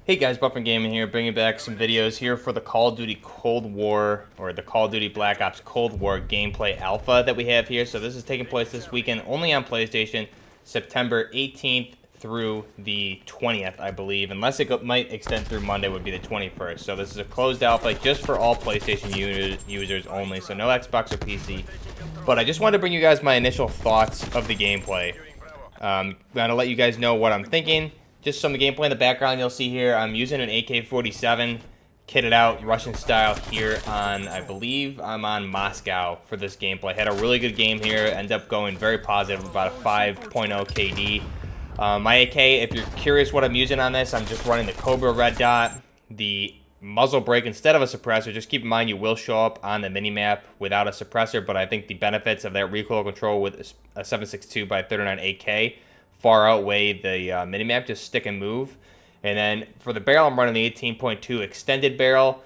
Hey guys, Buffin Gaming here, bringing back some videos here for the Call of Duty Cold War, or the Call of Duty Black Ops Cold War gameplay alpha that we have here. So this is taking place this weekend only on PlayStation, September 18th through the 20th, I believe. Unless it might extend through Monday, would be the 21st. So this is a closed alpha just for all PlayStation users only, so no Xbox or PC. But I just wanted to bring you guys my initial thoughts of the gameplay. I'm going to let you guys know what I'm thinking. Just some of the gameplay in the background you'll see here. I'm using an AK-47 kitted out Russian style here on, I believe I'm on Moscow for this gameplay. Had a really good game here. Ended up going very positive, about a 5.0 KD. My AK, if you're curious what I'm using on this, I'm just running the Cobra red dot. The muzzle brake instead of a suppressor. Just keep in mind you will show up on the minimap without a suppressor, but I think the benefits of that recoil control with a 7.62 by 39 AK far outweigh the minimap. Just stick and move. And then for the barrel, I'm running the 18.2 extended barrel.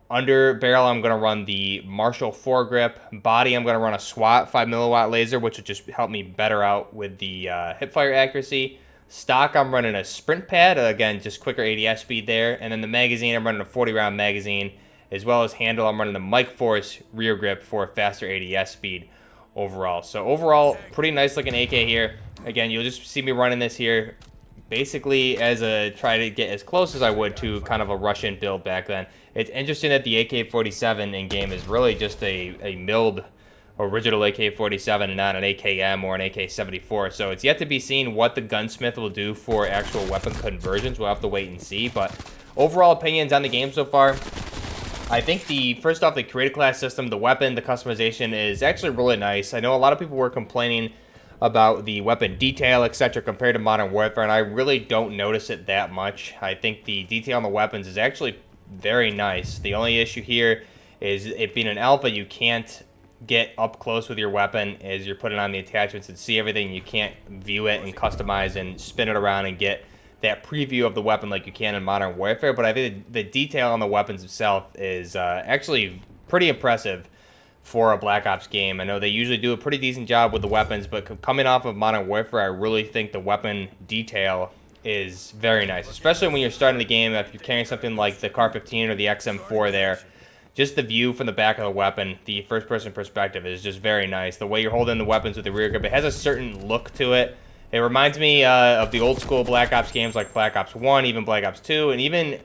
Under barrel, I'm going to run the Marshall foregrip. Body, I'm going to run a SWAT 5 milliwatt laser, which would just help me better out with the hipfire accuracy. Stock, I'm running a sprint pad. Again, just quicker ADS speed there. And then the magazine, I'm running a 40 round magazine. As well as handle, I'm running the Mike Force rear grip for faster ADS speed overall. So overall, pretty nice looking AK here. Again, you'll just see me running this here basically as a try to get as close as I would to kind of a Russian build back then. It's interesting that the AK-47 in game is really just a milled original AK-47 and not an AKM or an AK-74. So it's yet to be seen what the gunsmith will do for actual weapon conversions. We'll have to wait and see. But overall opinions on the game so far, I think first off, the creative class system, the weapon, the customization is actually really nice. I know a lot of people were complaining about the weapon detail, etc. compared to Modern Warfare, and I really don't notice it that much. I think the detail on the weapons is actually very nice. The only issue here is it being an alpha, you can't get up close with your weapon as you're putting on the attachments and see everything. You can't view it and customize and spin it around and get that preview of the weapon like you can in Modern Warfare, but I think the detail on the weapons itself is actually pretty impressive for a Black Ops game. I know they usually do a pretty decent job with the weapons, but coming off of Modern Warfare, I really think the weapon detail is very nice, especially when you're starting the game. If you're carrying something like the Kar-15 or the XM4 there, just the view from the back of the weapon, the first-person perspective is just very nice. The way you're holding the weapons with the rear grip, it has a certain look to it. It reminds me of the old school Black Ops games like Black Ops 1, even Black Ops 2, and even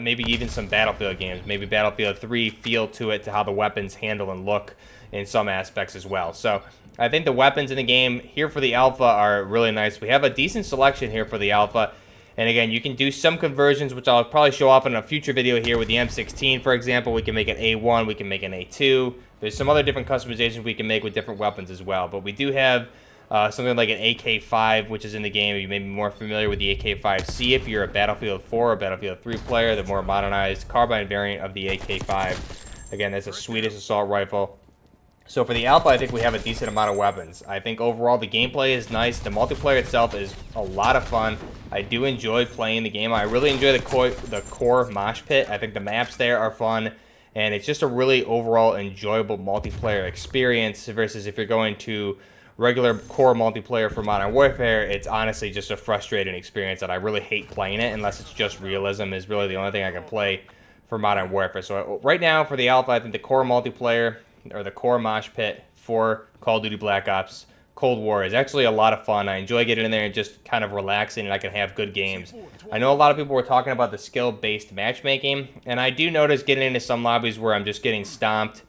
maybe even some Battlefield games. Maybe Battlefield 3 feel to it, to how the weapons handle and look in some aspects as well. So I think the weapons in the game here for the alpha are really nice. We have a decent selection here for the alpha. And again, you can do some conversions, which I'll probably show off in a future video here with the M16, for example. We can make an A1, we can make an A2. There's some other different customizations we can make with different weapons as well. But we do have something like an AK-5, which is in the game. You may be more familiar with the AK-5C if you're a Battlefield 4 or Battlefield 3 player, the more modernized carbine variant of the AK-5. Again, that's a Swedish assault rifle. So for the alpha, I think we have a decent amount of weapons. I think overall the gameplay is nice. The multiplayer itself is a lot of fun. I do enjoy playing the game. I really enjoy the core mosh pit. I think the maps there are fun. And it's just a really overall enjoyable multiplayer experience versus if you're going to regular core multiplayer for Modern Warfare, it's honestly just a frustrating experience that I really hate playing it unless it's just realism is really the only thing I can play for Modern Warfare. So right now for the alpha, I think the core multiplayer or the core mosh pit for Call of Duty Black Ops Cold War is actually a lot of fun. I enjoy getting in there and just kind of relaxing, and I can have good games. I know a lot of people were talking about the skill-based matchmaking, and I do notice getting into some lobbies where I'm just getting stomped.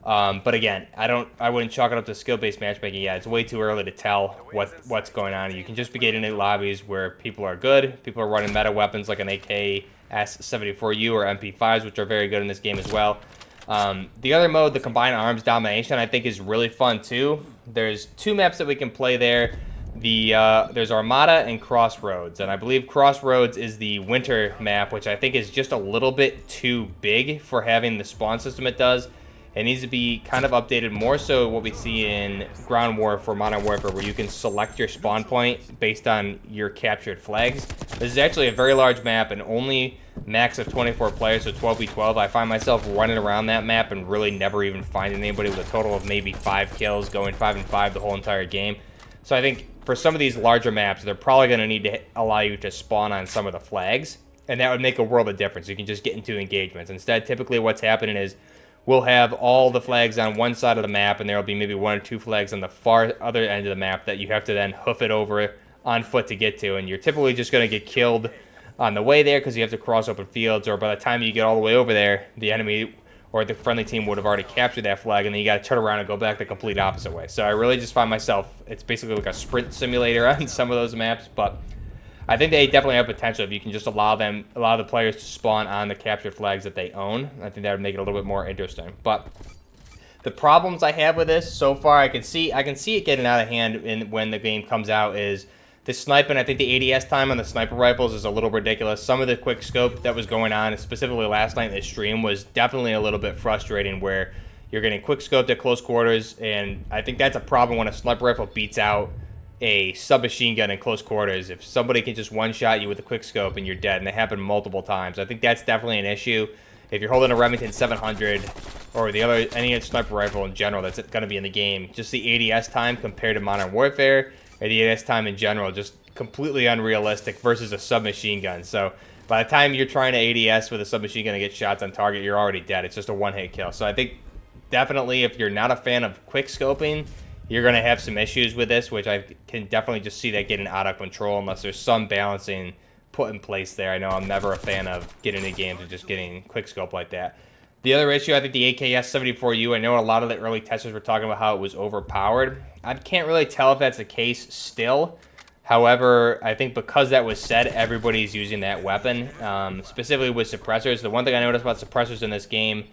But again, I wouldn't chalk it up to skill-based matchmaking yet. It's way too early to tell what's going on. You can just be getting into lobbies where people are good. People are running meta weapons like an AK-74U or MP5s, which are very good in this game as well. The other mode, the combined arms domination, I think is really fun too. There's two maps that we can play there. There's Armada and Crossroads, and I believe Crossroads is the winter map, which I think is just a little bit too big for having the spawn system it does. It needs to be kind of updated more so what we see in Ground War for Modern Warfare, where you can select your spawn point based on your captured flags. This is actually a very large map and only max of 24 players, so 12v12. I find myself running around that map and really never even finding anybody with a total of maybe 5 kills, going 5 and 5 the whole entire game. So I think for some of these larger maps, they're probably going to need to allow you to spawn on some of the flags. and that would make a world of difference. You can just get into engagements. Instead, typically what's happening is we'll have all the flags on one side of the map, and there will be maybe 1 or 2 flags on the far other end of the map that you have to then hoof it over on foot to get to, and you're typically just going to get killed on the way there because you have to cross open fields, or by the time you get all the way over there, the enemy or the friendly team would have already captured that flag, and then you got to turn around and go back the complete opposite way. So I really just find myself, it's basically like a sprint simulator on some of those maps, but I think they definitely have potential if you can just allow the players to spawn on the captured flags that they own. I think that would make it a little bit more interesting. But the problems I have with this so far, I can see it getting out of hand when the game comes out, is the sniping. I think the ADS time on the sniper rifles is a little ridiculous. Some of the quick scope that was going on, specifically last night in the stream, was definitely a little bit frustrating, where you're getting quick scoped at close quarters, and I think that's a problem when a sniper rifle beats out a submachine gun in close quarters. If somebody can just one-shot you with a quick scope and you're dead, and they happen multiple times, I think that's definitely an issue. If you're holding a Remington 700 or any sniper rifle in general that's going to be in the game, just the ADS time compared to Modern Warfare, or the ADS time in general, just completely unrealistic versus a submachine gun. So by the time you're trying to ADS with a submachine gun and get shots on target, you're already dead. It's just a one-hit kill. So I think definitely if you're not a fan of quick scoping, you're going to have some issues with this, which I can definitely just see that getting out of control unless there's some balancing put in place there. I know I'm never a fan of getting into games and just getting quick scope like that. The other issue, I think the AKS-74U, I know a lot of the early testers were talking about how it was overpowered. I can't really tell if that's the case still. However, I think because that was said, everybody's using that weapon, specifically with suppressors. The one thing I noticed about suppressors in this game,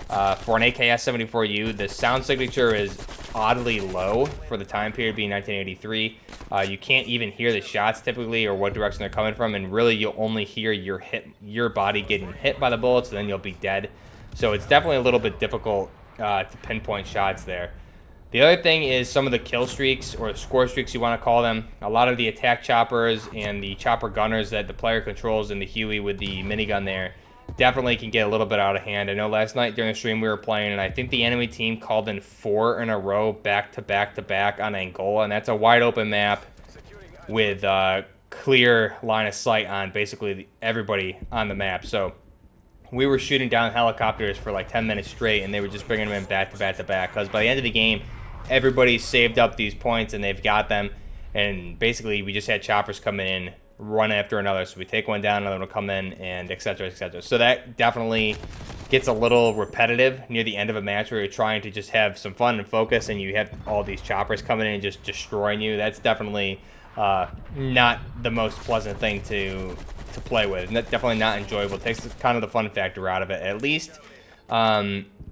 for an AKS-74U, the sound signature is oddly low for the time period being 1983. You can't even hear the shots typically or what direction they're coming from, and really you'll only hear your body getting hit by the bullets, and then you'll be dead. So it's definitely a little bit difficult to pinpoint shots there. The other thing is some of the kill streaks, or score streaks you want to call them. A lot of the attack choppers and the chopper gunners that the player controls in the Huey with the minigun there definitely can get a little bit out of hand. I know last night during the stream we were playing, and I think the enemy team called in 4 in a row back to back to back on Angola, and that's a wide open map with clear line of sight on basically everybody on the map. So we were shooting down helicopters for like 10 minutes straight, and they were just bringing them in back to back to back, because by the end of the game, everybody's saved up these points and they've got them, and basically we just had choppers coming in one after another. So we take one down, another one will come in, and etc., etc. So that definitely gets a little repetitive near the end of a match where you're trying to just have some fun and focus, and you have all these choppers coming in and just destroying you. That's definitely not the most pleasant thing to play with. Definitely not enjoyable. It takes kind of the fun factor out of it. At least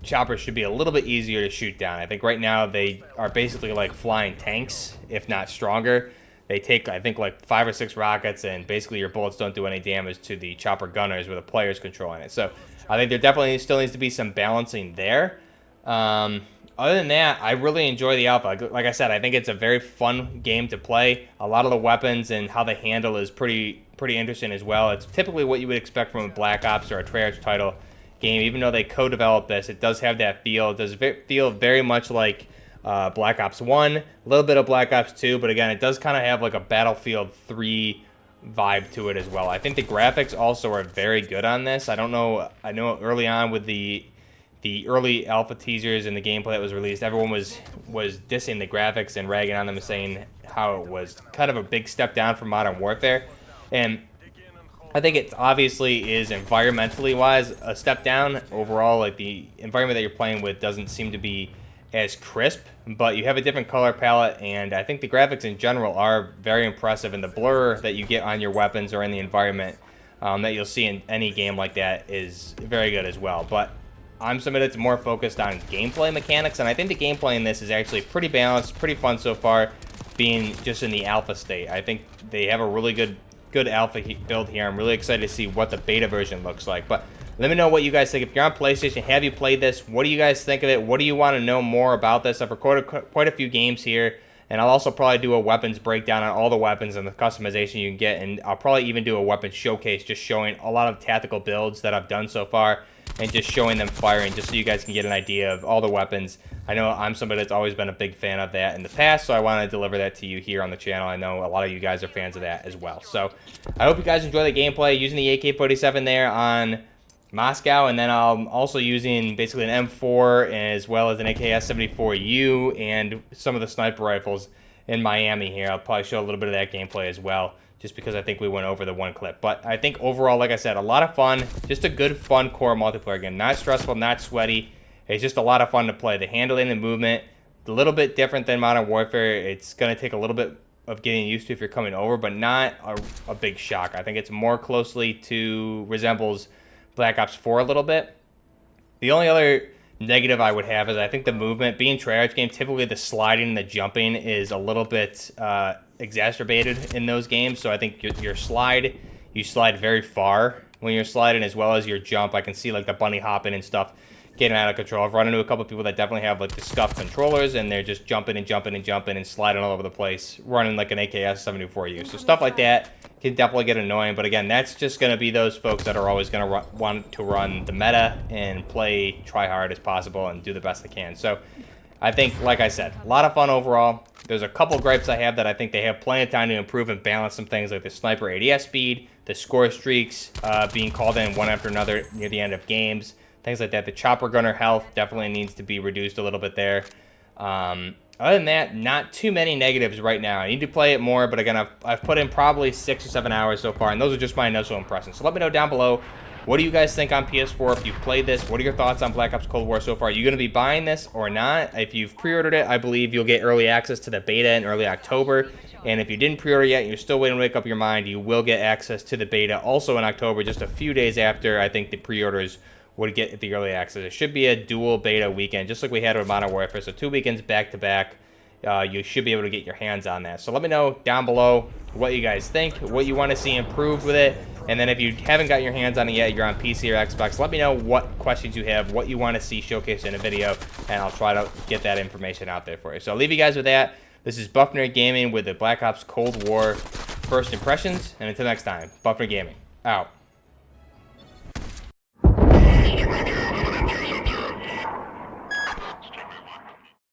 choppers should be a little bit easier to shoot down. I think right now they are basically like flying tanks, if not stronger. They take, I think, like 5 or 6 rockets, and basically your bullets don't do any damage to the chopper gunners with the players controlling it. So I think there definitely still needs to be some balancing there. Other than that, I really enjoy the alpha. Like I said, I think it's a very fun game to play. A lot of the weapons and how they handle is pretty interesting as well. It's typically what you would expect from a Black Ops or a Treyarch title game. Even though they co-developed this, it does have that feel. It does feel very much like Black Ops 1, a little bit of Black Ops 2, but again, it does kind of have like a Battlefield 3 vibe to it as well. I think the graphics also are very good on this. I know early on with the early alpha teasers and the gameplay that was released, everyone was dissing the graphics and ragging on them and saying how it was kind of a big step down from Modern Warfare. And I think it obviously is environmentally wise a step down. Overall, like the environment that you're playing with doesn't seem to be as crisp, but you have a different color palette, and I think the graphics in general are very impressive, and the blur that you get on your weapons or in the environment that you'll see in any game like that is very good as well. But I'm submitted to more focused on gameplay mechanics, and I think the gameplay in this is actually pretty balanced, pretty fun so far, being just in the alpha state. I think they have a really good alpha build here. I'm really excited to see what the beta version looks like. But let me know what you guys think. If you're on PlayStation, have you played this? What do you guys think of it? What do you want to know more about this? I've recorded quite a few games here, and I'll also probably do a weapons breakdown on all the weapons and the customization you can get, and I'll probably even do a weapons showcase just showing a lot of tactical builds that I've done so far. and just showing them firing, just so you guys can get an idea of all the weapons. I know I'm somebody that's always been a big fan of that in the past, so I want to deliver that to you here on the channel. I know a lot of you guys are fans of that as well. So I hope you guys enjoy the gameplay using the AK-47 there on Moscow, and then I'm also using basically an M4 as well as an AKS-74U and some of the sniper rifles in Miami here. I'll probably show a little bit of that gameplay as well, just because I think we went over the one clip. But I think overall, like I said, a lot of fun. Just a good, fun core multiplayer game. Not stressful, not sweaty. It's just a lot of fun to play. The handling, the movement, a little bit different than Modern Warfare. It's going to take a little bit of getting used to if you're coming over, but not a big shock. I think it's more closely resembles Black Ops 4 a little bit. The only other negative I would have is I think the movement, being Treyarch game, typically the sliding and the jumping is a little bit exacerbated in those games. So I think you slide very far when you're sliding, as well as your jump. I can see like the bunny hopping and stuff getting out of control. I've run into a couple people that definitely have like the scuffed controllers, and they're just jumping and jumping and jumping and sliding all over the place, running like an AKS-74U. So stuff like that can definitely get annoying. But again, that's just going to be those folks that are always going to want to run the meta and try hard as possible and do the best they can. So I think, like I said, a lot of fun overall. There's a couple gripes I have that I think they have plenty of time to improve and balance some things, like the sniper ADS speed, the score streaks being called in one after another near the end of games, things like that. The chopper gunner health definitely needs to be reduced a little bit there. Other than that, not too many negatives right now. I need to play it more, but again, I've put in probably 6 or 7 hours so far, and those are just my initial impressions. So let me know down below, what do you guys think on PS4 if you've played this? What are your thoughts on Black Ops Cold War so far? Are you going to be buying this or not? If you've pre-ordered it, I believe you'll get early access to the beta in early October. And if you didn't pre-order yet and you're still waiting to make up your mind, you will get access to the beta also in October, just a few days after I think the pre-orders would get the early access. It should be a dual beta weekend, just like we had with Modern Warfare. So 2 weekends back to back. You should be able to get your hands on that. So let me know down below what you guys think, what you want to see improved with it. And then if you haven't got your hands on it yet, you're on PC or Xbox, let me know what questions you have, what you want to see showcased in a video, and I'll try to get that information out there for you. So I'll leave you guys with that. This is Buffner Gaming with the Black Ops Cold War first impressions. And until next time, Buffner Gaming, out.